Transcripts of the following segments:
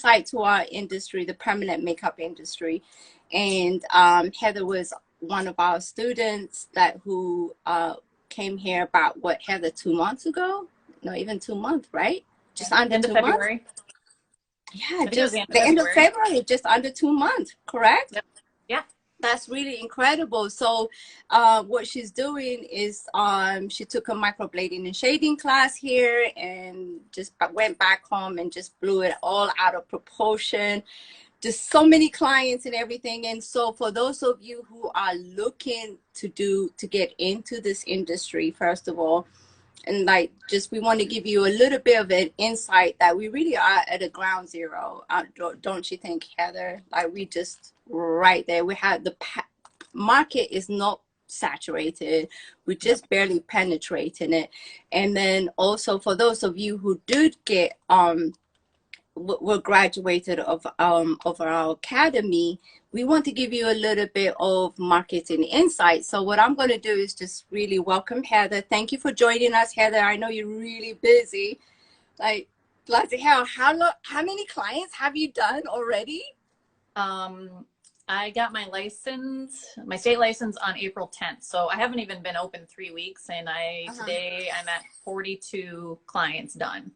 insight to our industry, the permanent makeup industry. And Heather was one of our students who came here about, what, Heather, 2 months ago? No, even 2 months, right? Just under end of 2 months? February. Yeah, just the end of February, just under 2 months, correct? Yep. Yeah. That's really incredible. So what she's doing is she took a microblading and shading class here and just went back home and just blew it all out of proportion. Just so many clients and everything. And so for those of you who are looking to get into this industry, first of all, and we want to give you a little bit of an insight that we really are at a ground zero. Don't you think, Heather? Like, we just right there. We have the market is not saturated. We're just barely penetrating it. And then also for those of you who did get were graduated of our academy, we want to give you a little bit of marketing insight. So what I'm going to do is just really welcome Heather. Thank you for joining us, Heather. I know you're really busy. Like, bloody hell, how many clients have you done already? I got my state license on April 10th. So I haven't even been open 3 weeks. And today I'm at 42 clients done.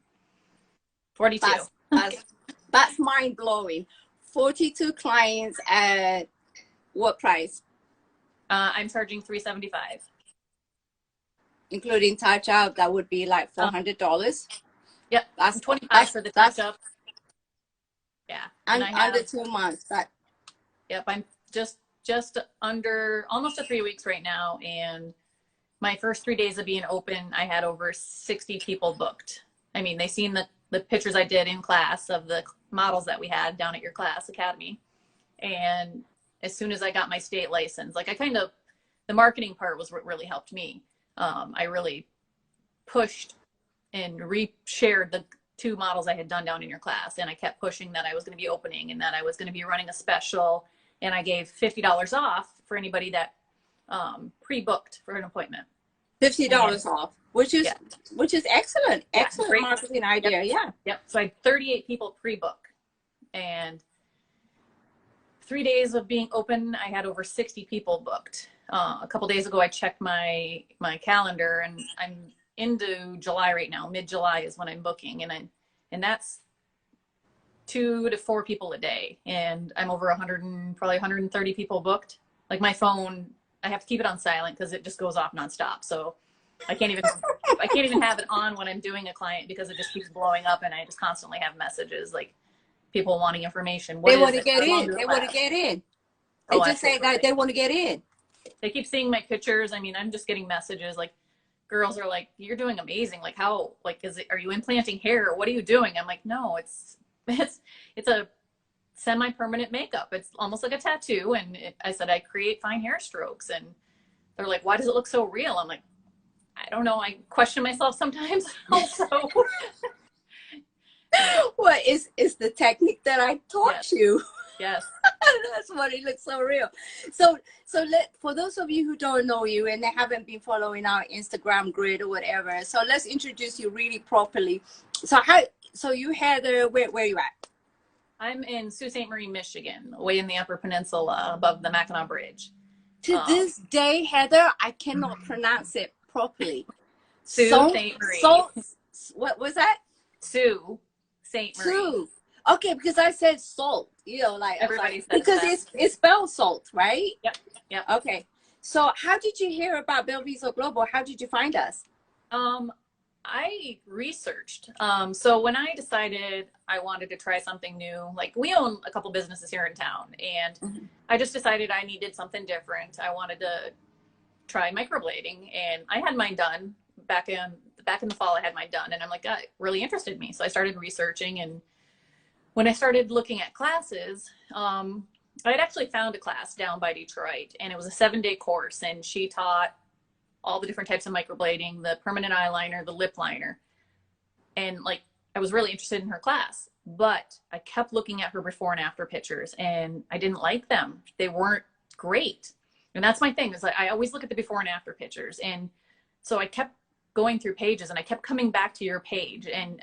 42. That's mind blowing. 42 clients at what price? I'm charging $375. Including touch up, that would be like $400. Yep. That's $25 for the touch up. Yeah. And under 2 months. Yep. I'm just under almost 3 weeks right now. And my first 3 days of being open, I had over 60 people booked. I mean, they seen the pictures I did in class of the models that we had down at your class academy. And as soon as I got my state license, like the marketing part was what really helped me. I really pushed and re-shared the 2 models I had done down in your class. And I kept pushing that I was going to be opening and that I was going to be running a special. And I gave $50 off for anybody that pre-booked for an appointment. $50 off. Which is excellent. Excellent great marketing idea. Yep. Yep. So I had 38 people pre-book, and 3 days of being open, I had over 60 people booked. A couple days ago, I checked my calendar, and I'm into July right now. Mid-July is when I'm booking, and that's 2 to 4 people a day, and I'm over probably 130 people booked. Like, my phone, I have to keep it on silent because it just goes off nonstop. So I can't even have it on when I'm doing a client because it just keeps blowing up, and I just constantly have messages like people wanting information. They want to get in. They want to get in. They just say that they want to get in. They keep seeing my pictures. I mean, I'm just getting messages like girls are like, "You're doing amazing. Like, how? Like, are you implanting hair? What are you doing?" I'm like, "No, it's a semi-permanent makeup. It's almost like a tattoo." And I said I create fine hair strokes, and they're like, "Why does it look so real?" I'm like, I don't know. I question myself sometimes also. What is the technique that I taught you? Yes. That's what it looks so real. So for those of you who don't know you and they haven't been following our Instagram grid or whatever, so let's introduce you really properly. So you, Heather, where you at? I'm in Sault Ste. Marie, Michigan, way in the Upper Peninsula above the Mackinac Bridge. To this day, Heather, I cannot pronounce it properly. Sault Ste. Marie. What was that? Sault Ste. Marie. Sault. Okay, because I said salt, like everybody says because that. it's spelled salt, right? Yep. Okay. So how did you hear about Bellviso Global? How did you find us? I researched. So when I decided I wanted to try something new, like we own a couple businesses here in town, and I just decided I needed something different. I wanted to try microblading, and I had mine done back in the fall. I had mine done, and I'm like, that really interested me. So I started researching, and when I started looking at classes, I had actually found a class down by Detroit, and it was a 7-day course, and she taught all the different types of microblading, the permanent eyeliner, the lip liner. And like, I was really interested in her class, but I kept looking at her before and after pictures, and I didn't like them. They weren't great. And that's my thing, is like, I always look at the before and after pictures. And so I kept going through pages, and I kept coming back to your page. And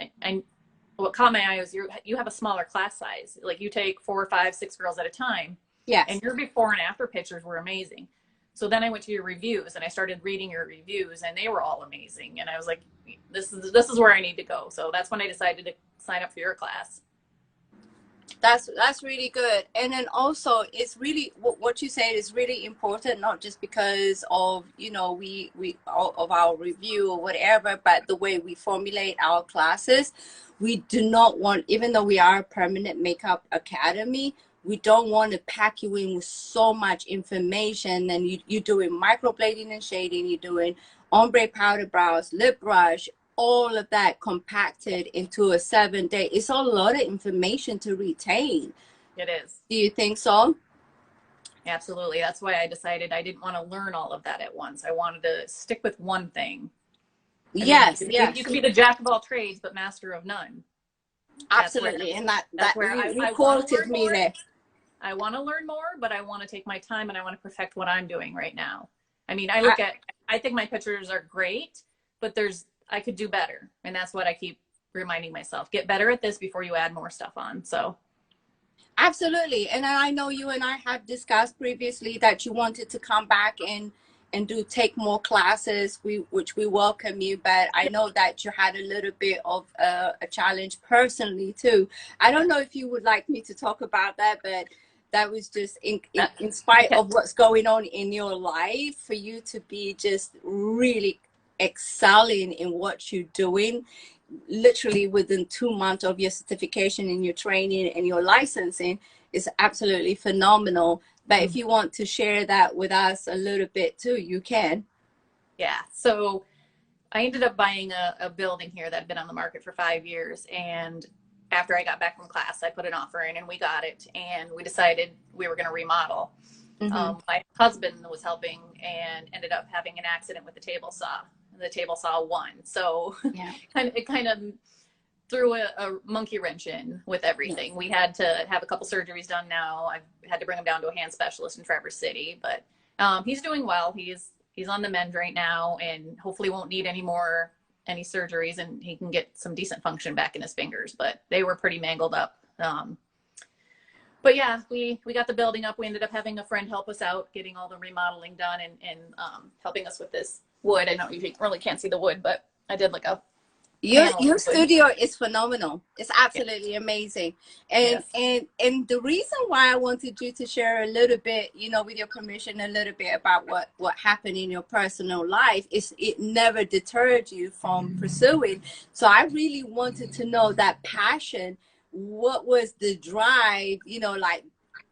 what caught my eye was you have a smaller class size. Like you take 4, 5, 6 girls at a time. Yes. And your before and after pictures were amazing. So then I went to your reviews and I started reading your reviews and they were all amazing. And I was like, this is where I need to go. So that's when I decided to sign up for your class. That's really good. And then also it's really what you said is really important, not just because of, you know, we of our review or whatever, but the way we formulate our classes. We do not want, even though we are a permanent makeup academy, we don't want to pack you in with so much information. And you're doing microblading and shading, you're doing ombre powder brows, lip brush, all of that compacted into a 7-day. It's a lot of information to retain. It is. Do you think so? Absolutely. That's why I decided I didn't want to learn all of that at once. I wanted to stick with one thing. Yes, yes. You could be the jack of all trades, but master of none. Absolutely. And that's where I quoted me there. I want to learn more, but I want to take my time and I want to perfect what I'm doing right now. I mean, I think my pictures are great, but I could do better. And that's what I keep reminding myself. Get better at this before you add more stuff on. So. Absolutely. And I know you and I have discussed previously that you wanted to come back and take more classes, which we welcome you, but I know that you had a little bit of a challenge personally too. I don't know if you would like me to talk about that, but that was just in spite of what's going on in your life, for you to be just really excelling in what you're doing, literally within 2 months of your certification and your training and your licensing, is absolutely phenomenal. But if you want to share that with us a little bit too, you can. Yeah. So I ended up buying a building here that had been on the market for 5 years. And after I got back from class, I put an offer in and we got it. And we decided we were going to remodel. My husband was helping and ended up having an accident with the table saw. The table saw won. So Yeah. it kind of threw a monkey wrench in with everything. We had to have a couple surgeries done now. I've had to bring him down to a hand specialist in Traverse City, but he's doing well. He's on the mend right now and hopefully won't need any surgeries, and he can get some decent function back in his fingers, but they were pretty mangled up. But yeah, we got the building up. We ended up having a friend help us out, getting all the remodeling done and helping us with this wood. I know you really can't see the wood, but I did like a your studio is phenomenal. It's absolutely amazing. And yes. and the reason why I wanted you to share a little bit, you know, with your permission, a little bit about what happened in your personal life is it never deterred you from pursuing. So I really wanted to know that passion. What was the drive? You know, like,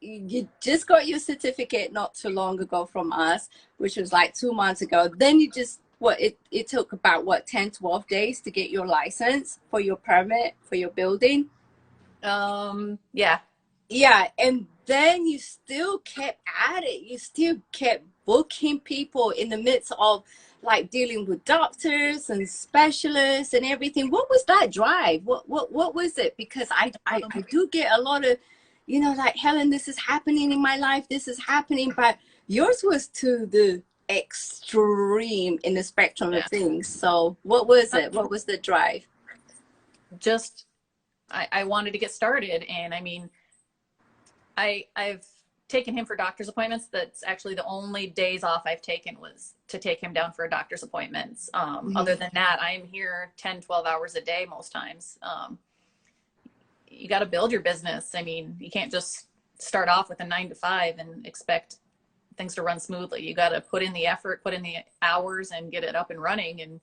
you just got your certificate not too long ago from us, which was like 2 months ago. Then you just, it took about 10, 12 days to get your license for your permit for your building. Yeah. And then you still kept at it. You still kept booking people in the midst of like dealing with doctors and specialists and everything. What was that drive? What was it? Because I do get a lot of, you know, like, Helen, this is happening in my life, this is happening, but yours was to the extreme in the spectrum of things. So what was it? What was the drive? Just I wanted to get started, and I mean, I've taken him for doctor's appointments. That's actually the only days off I've taken was to take him down for a doctor's appointments. Other than that, I'm here 10, 12 hours a day most times. You got to build your business. I mean, you can't just start off with a 9 to 5 and expect things to run smoothly. You got to put in the effort, put in the hours, and get it up and running. And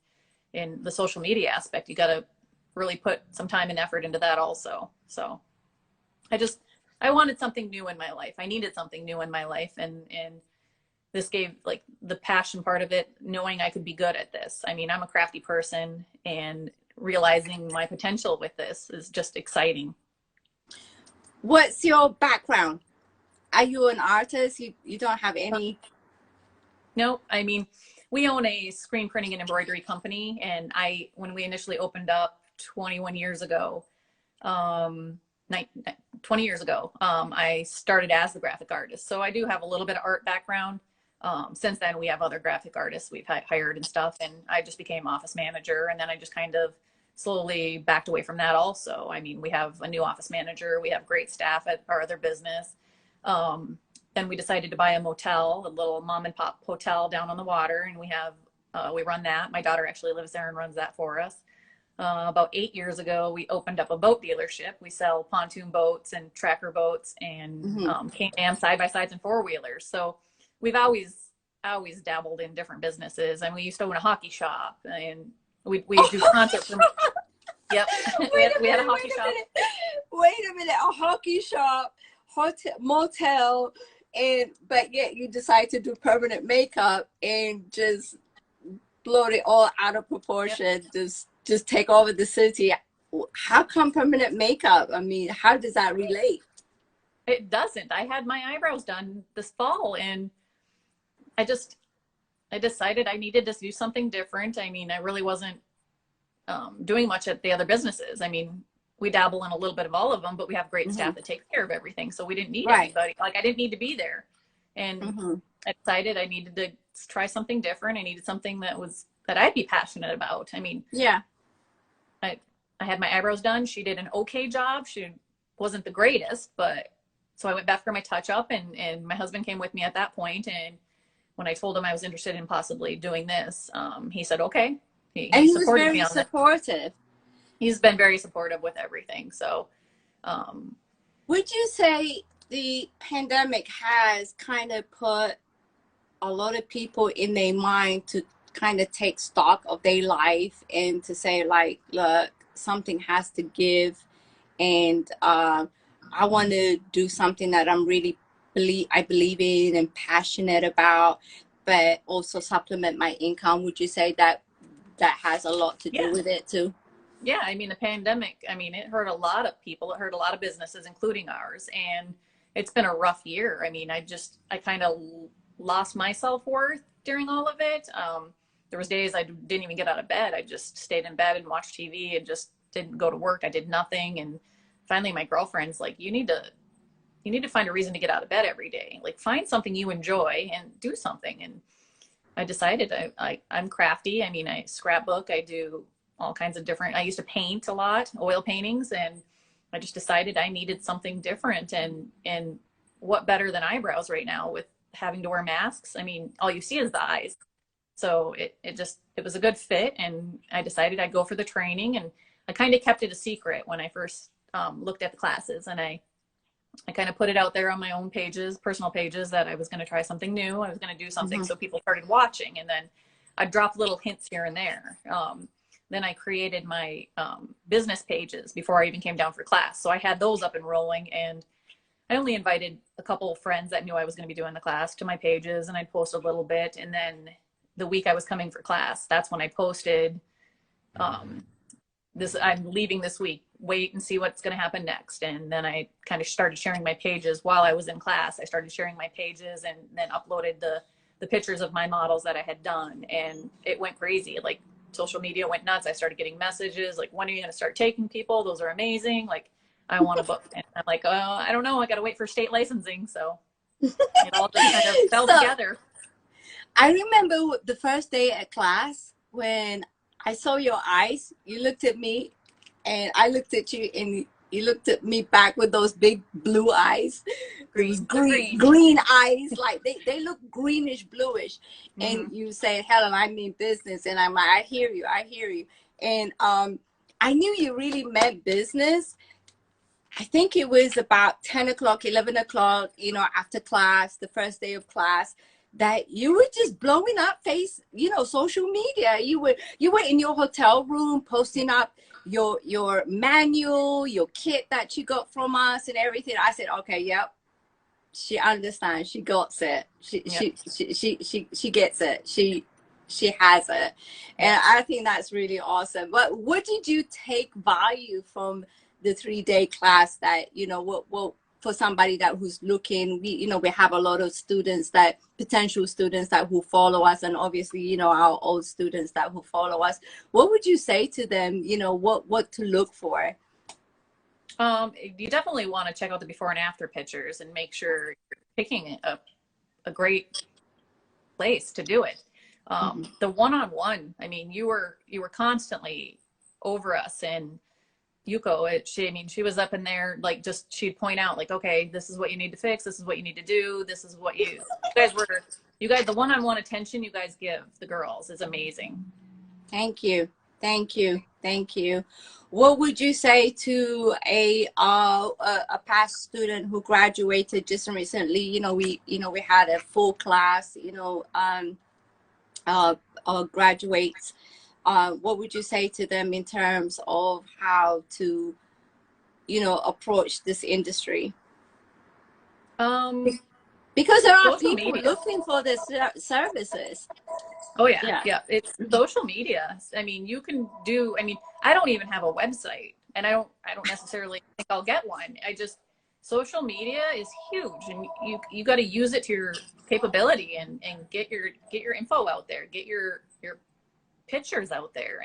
in the social media aspect, you got to really put some time and effort into that also. So I wanted something new in my life. I needed something new in my life. And this gave like the passion part of it, knowing I could be good at this. I mean, I'm a crafty person, and realizing my potential with this is just exciting. What's your background? Are you an artist? You don't have any? No, I mean, we own a screen printing and embroidery company. And when we initially opened up 21 years ago, 20 years ago, I started as the graphic artist. So I do have a little bit of art background. Since then, we have other graphic artists we've hired and stuff. And I just became office manager. And then I just kind of slowly backed away from that also. I mean, we have a new office manager, we have great staff at our other business. Then we decided to buy a motel, a little mom and pop hotel down on the water, and we run that. My daughter actually lives there and runs that for us. About 8 years ago, we opened up a boat dealership. We sell pontoon boats and tracker boats and Can-Am side-by-sides and four-wheelers. So we've always dabbled in different businesses. And we used to own a hockey shop, and we do concerts. Yep. we had a hockey shop. Wait a minute, a hockey shop, hotel, motel, but yet you decide to do permanent makeup and just blow it all out of proportion. Yep. Just take over the city. How come permanent makeup? I mean, how does that relate? It doesn't. I had my eyebrows done this fall, and I decided I needed to do something different. I mean, I really wasn't doing much at the other businesses. I mean, we dabble in a little bit of all of them, but we have great staff that takes care of everything. So we didn't need anybody. Like, I didn't need to be there. And I decided I needed to try something different. I needed something that I'd be passionate about. I mean, yeah. I had my eyebrows done. She did an okay job. She wasn't the greatest, but so I went back for my touch up, and my husband came with me at that point. And when I told him I was interested in possibly doing this, he said, okay. He was very supportive. He's been very supportive with everything. So, would you say the pandemic has kind of put a lot of people in their mind to kind of take stock of their life and to say, like, look, something has to give, and I want to do something that I believe in and passionate about, but also supplement my income? Would you say that has a lot to do with it too? Yeah, I mean, the pandemic, I mean, it hurt a lot of people. It hurt a lot of businesses, including ours. And it's been a rough year. I mean, I kind of lost my self-worth during all of it. There was days I didn't even get out of bed. I just stayed in bed and watched TV and just didn't go to work. I did nothing. And finally my girlfriend's like, you need to find a reason to get out of bed every day. Like, find something you enjoy and do something. And I decided I'm crafty. I mean, I scrapbook, I do all kinds of different, I used to paint a lot, oil paintings, and I just decided I needed something different. And what better than eyebrows right now with having to wear masks? I mean, all you see is the eyes. So it was a good fit, and I decided I'd go for the training. And I kind of kept it a secret when I first looked at the classes, and I kind of put it out there on my own pages, personal pages, that I was going to try something new. I was going to do something. So people started watching, and then I dropped little hints here and there. Then I created my business pages before I even came down for class. So I had those up and rolling, and I only invited a couple of friends that knew I was going to be doing the class to my pages, and I'd post a little bit. And then the week I was coming for class, that's when I posted I'm leaving this week, wait and see what's going to happen next. And then I kind of started sharing my pages while I was in class. I started sharing my pages and then uploaded the pictures of my models that I had done. And it went crazy. Like, social media went nuts. I started getting messages like, when are you going to start taking people? Those are amazing. Like, I want a book. And I'm like, oh, I don't know. I got to wait for state licensing. So it all just kind of fell together. I remember the first day at class when I saw your eyes. You looked at me, and I looked at you, and you looked at me back with those big blue eyes. Green eyes, like they look greenish, bluish. And you said, Helen, I mean business. And I'm like, I hear you. And I knew you really meant business. I think it was about 10 o'clock, 11 o'clock, after class, the first day of class, that you were just blowing up social media. You were in your hotel room posting up your manual, your kit that you got from us and everything. I said, okay, yep, she understands. She gets it. She gets it. She has it. And I think that's really awesome. But what did you take value from the 3-day class that, what for somebody who's looking, we have a lot of potential students who follow us, and obviously, our old students who follow us. What would you say to them, what to look for? You definitely want to check out the before and after pictures and make sure you're picking a great place to do it. The one-on-one, I mean, you were constantly over us. And Yuko, she was up in there, like, just, she'd point out, like, okay, this is what you need to fix. This is what you need to do. This is what you guys, the one-on-one attention you guys give the girls is amazing. Thank you. Thank you. Thank you. What would you say to a past student who graduated just recently? We had a full class, graduates. What would you say to them in terms of how to, approach this industry? Because there are people looking for the services. Oh yeah. It's social media. I mean, you can do, I don't even have a website, and I don't necessarily think I'll get one. Social media is huge, and you got to use it to your capability, and get your info out there, get your pictures out there.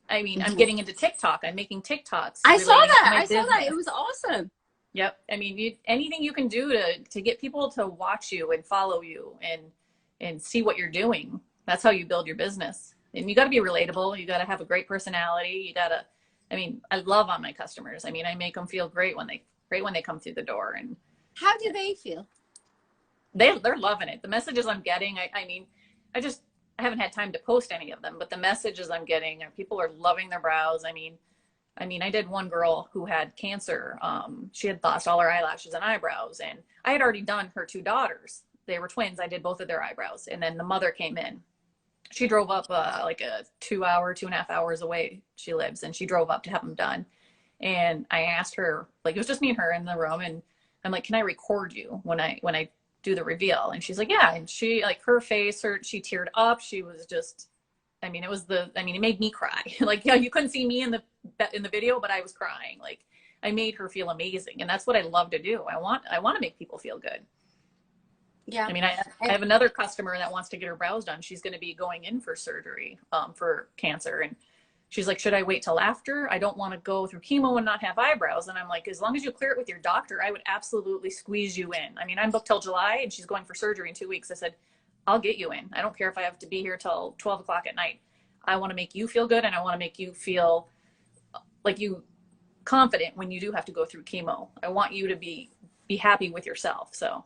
I'm getting into TikTok. I'm making TikToks. I saw that. It was awesome. Yep. Anything you can do to get people to watch you and follow you and see what you're doing. That's how you build your business. And you got to be relatable. You got to have a great personality. I love on my customers. I make them feel great when they come through the door. And how do they feel? They're loving it. The messages I'm getting, I haven't had time to post any of them, but the messages I'm getting are people are loving their brows. I did one girl who had cancer. She had lost all her eyelashes and eyebrows, and I had already done her 2 daughters. They were twins. I did both of their eyebrows, and then the mother came in. She drove up like a 2.5 hours away she lives, and she drove up to have them done. And I asked her, like, it was just me and her in the room, and I'm like, can I record you when I do the reveal? And she's like, yeah. And she, like, her face hurt. She teared up. She was just, it made me cry. Like, you couldn't see me in the video, but I was crying. Like, I made her feel amazing. And that's what I love to do. I want to make people feel good. Yeah. I have another customer that wants to get her brows done. She's going to be going in for surgery for cancer. And she's like, should I wait till after? I don't want to go through chemo and not have eyebrows. And I'm like, as long as you clear it with your doctor, I would absolutely squeeze you in. I'm booked till July, and she's going for surgery in 2 weeks. I said, I'll get you in. I don't care if I have to be here till 12 o'clock at night. I want to make you feel good, and I want to make you feel like you confident when you do have to go through chemo. I want you to be happy with yourself. So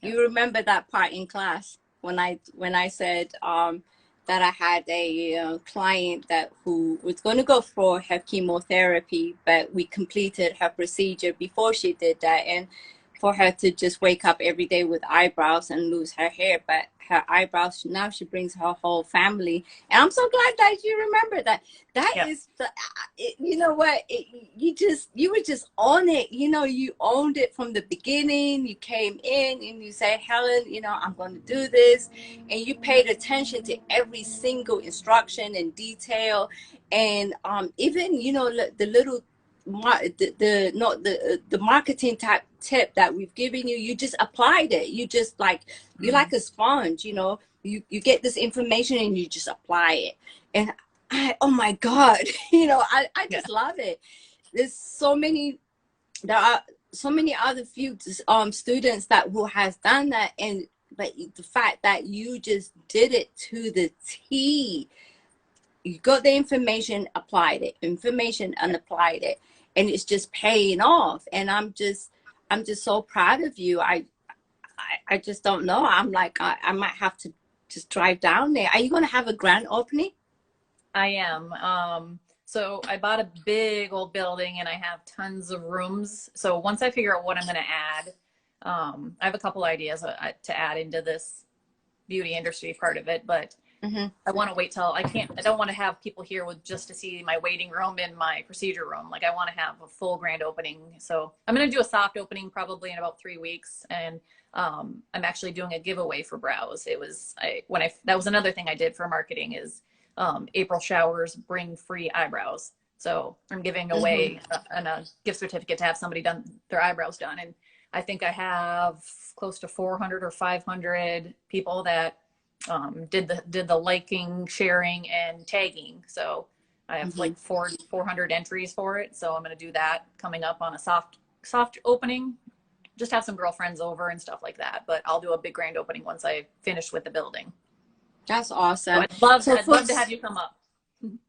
you remember that part in class when I said that I had a client who was going to go for her chemotherapy, but we completed her procedure before she did that, and for her to just wake up every day with eyebrows and lose her hair, but her eyebrows, now she brings her whole family. And I'm so glad that you remember that. Is you know what, you were just on it. You owned it from the beginning. You came in and you said, Helen, I'm going to do this, and you paid attention to every single instruction and detail, and even the little the marketing type tip that we've given you, you just applied it. You just you're like a sponge. You get this information and you just apply it. And oh my God, I just love it. There are so many other few students who has done that, but the fact that you just did it to the T. You got the information, applied it, and applied it, and it's just paying off. And I'm just so proud of you. I just don't know. I'm like, I might have to just drive down there. Are you going to have a grand opening? I am. So I bought a big old building, and I have tons of rooms. So once I figure out what I'm going to add, I have a couple ideas to add into this beauty industry part of it, but I want to wait till I don't want to have people here just to see my waiting room and my procedure room. Like, I want to have a full grand opening. So I'm going to do a soft opening probably in about 3 weeks. And I'm actually doing a giveaway for brows. That was another thing I did for marketing is April showers bring free eyebrows. So I'm giving away a gift certificate to have somebody done their eyebrows done. And I think I have close to 400 or 500 people that did the liking, sharing, and tagging. So I have like 400 entries for it. So I'm going to do that coming up on a soft opening. Just have some girlfriends over and stuff like that. But I'll do a big grand opening once I finish with the building. That's awesome. So I'd love to have you come up.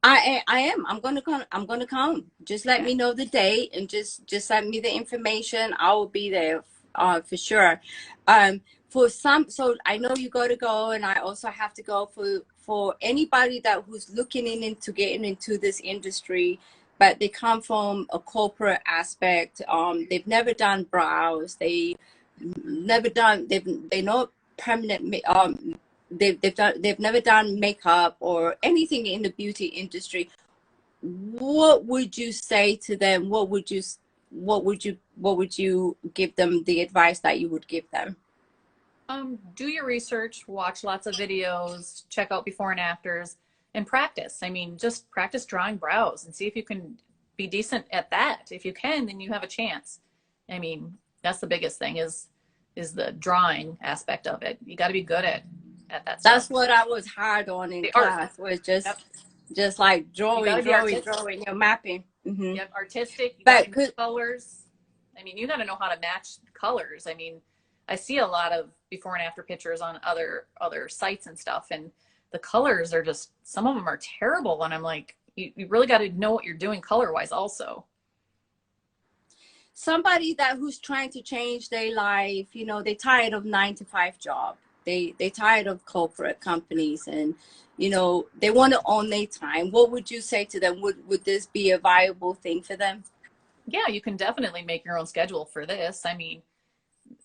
I am. I'm gonna come. I'm gonna come. Just let Yeah. me know the date and just send me the information. I will be there for sure. For some, so I know you got to go, and I also have to go for anybody that who's looking into getting into this industry, but they come from a corporate aspect. They've never done brows. Never done. They know permanent. They've never done makeup or anything in the beauty industry. What would you say to them? What would you give them, the advice that you would give them? Do your research, watch lots of videos, check out before and afters, and practice. I mean, just practice drawing brows and see if you can be decent at that. If you can, then you have a chance. I mean, that's the biggest thing is the drawing aspect of it. You got to be good at that That's stuff. what I was hard on in The art. class, was Yep. just like You got drawing, to be drawing, artistic. drawing, your mapping. Yep, artistic. You got to But know could colors. I mean, you got to know how to match colors. I mean, I see a lot of before and after pictures on other sites and stuff, and the colors are just, some of them are terrible. And I'm like, you really got to know what you're doing color wise also. somebody that who's trying to change their life, they're tired of 9 to 5 job. They tired of corporate companies, and they want to own their time. What would you say to them? Would this be a viable thing for them? Yeah, you can definitely make your own schedule for this. I mean,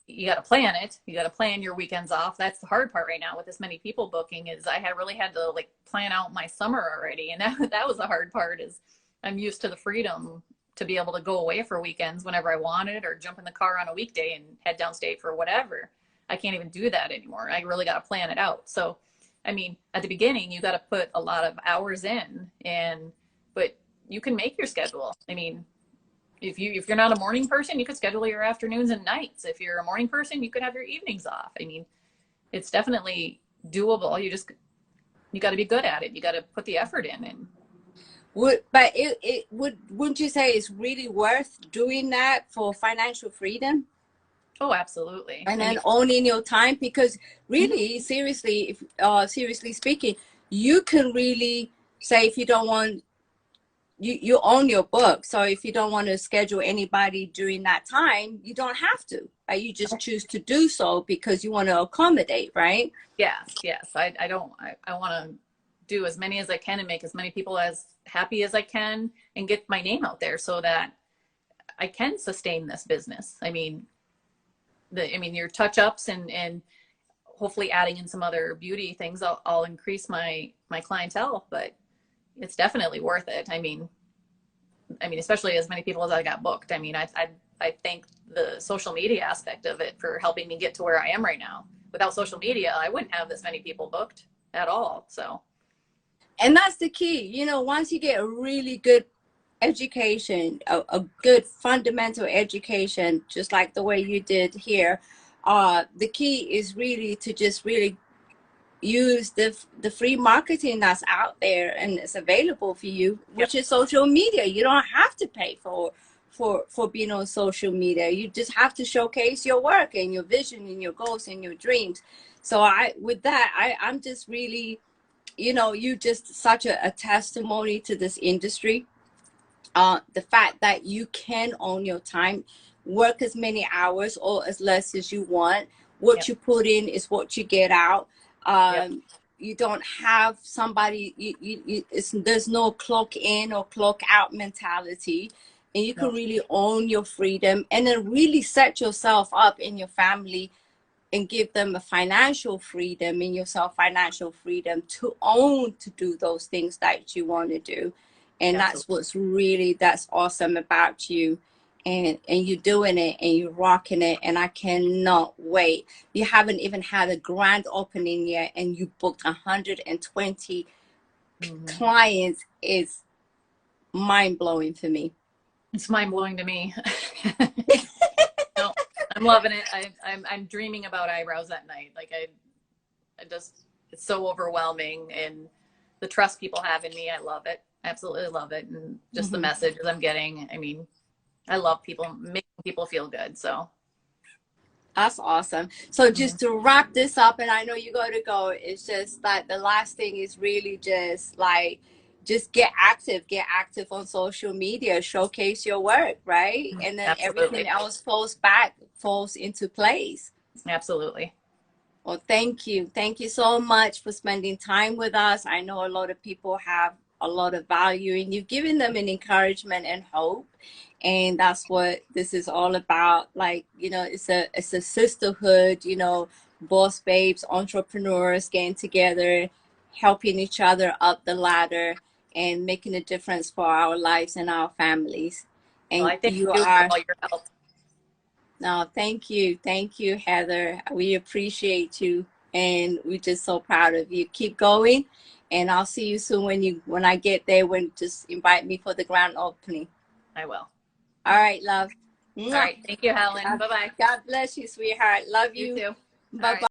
you got to plan it. You got to plan your weekends off. That's the hard part right now with this many people booking, is I had really had to like plan out my summer already. And that was the hard part, is I'm used to the freedom to be able to go away for weekends whenever I wanted, or jump in the car on a weekday and head downstate for whatever. I can't even do that anymore. I really got to plan it out. So, I mean, at the beginning, you got to put a lot of hours in, but you can make your schedule. I mean, if you're not a morning person, you could schedule your afternoons and nights. If you're a morning person, you could have your evenings off. I mean, it's definitely doable. You got to be good at it. You got to put the effort in. And But wouldn't you say it's really worth doing that for financial freedom oh, absolutely. and I mean, then owning your time? Because mhm. really, seriously, if seriously speaking, you can really say, if you don't want, you own your book. So if you don't want to schedule anybody during that time, you don't have to. Right? You just choose to do so because you want to accommodate, right? Yes, yes. I want to do as many as I can and make as many people as happy as I can and get my name out there so that I can sustain this business. I mean, your touch ups and hopefully adding in some other beauty things, I'll increase my clientele, but it's definitely worth it. I mean, especially as many people as I got booked. I mean, I thank the social media aspect of it for helping me get to where I am right now. Without social media, I wouldn't have this many people booked at all. So, And that's the key. Once you get a really good education, a good fundamental education, just like the way you did here, the key is really to just really use the free marketing that's out there and it's available for you, yep, which is social media. You don't have to pay for being on social media. You just have to showcase your work and your vision and your goals and your dreams. So I'm just really, you just such a testimony to this industry. The fact that you can own your time, work as many hours or as less as you want. What yep, you put in is what you get out. yep, You don't have somebody, there's no clock in or clock out mentality. And you can no, really own your freedom and then really set yourself up in your family and give them a financial freedom in yourself, financial freedom to own, to do those things that you want to do. And absolutely. that's awesome about you. And you're doing it and you're rocking it. And I cannot wait. You haven't even had a grand opening yet and you booked 120 Mm-hmm. clients. Is mind blowing for me. It's mind blowing to me. No, I'm loving it. I'm dreaming about eyebrows at night. Like I just, it's so overwhelming, and the trust people have in me. I love it. Absolutely love it. And just the Mhm. messages I'm getting. I mean, I love people, making people feel good. So, That's awesome. So mhm. just to wrap this up, and I know you got to go, it's just that the last thing is really just like just get active on social media, showcase your work, right? And then everything Absolutely. else falls into place. Absolutely. Well, thank you. Thank you so much for spending time with us. I know a lot of people have a lot of value, and you've given them an encouragement and hope. And that's what this is all about. Like, it's a sisterhood, boss babes, entrepreneurs getting together, helping each other up the ladder and making a difference for our lives and our families. Well, And I thank you you for are. all your help. No, thank you. Thank you, Heather. We appreciate you and we're just so proud of you. Keep going, and I'll see you soon when I get there. Just invite me for the grand opening. I will. All right, love. All Mwah. right. Thank you, Helen. Bye-bye. God bless you, sweetheart. Love You you. too. All Bye-bye. right.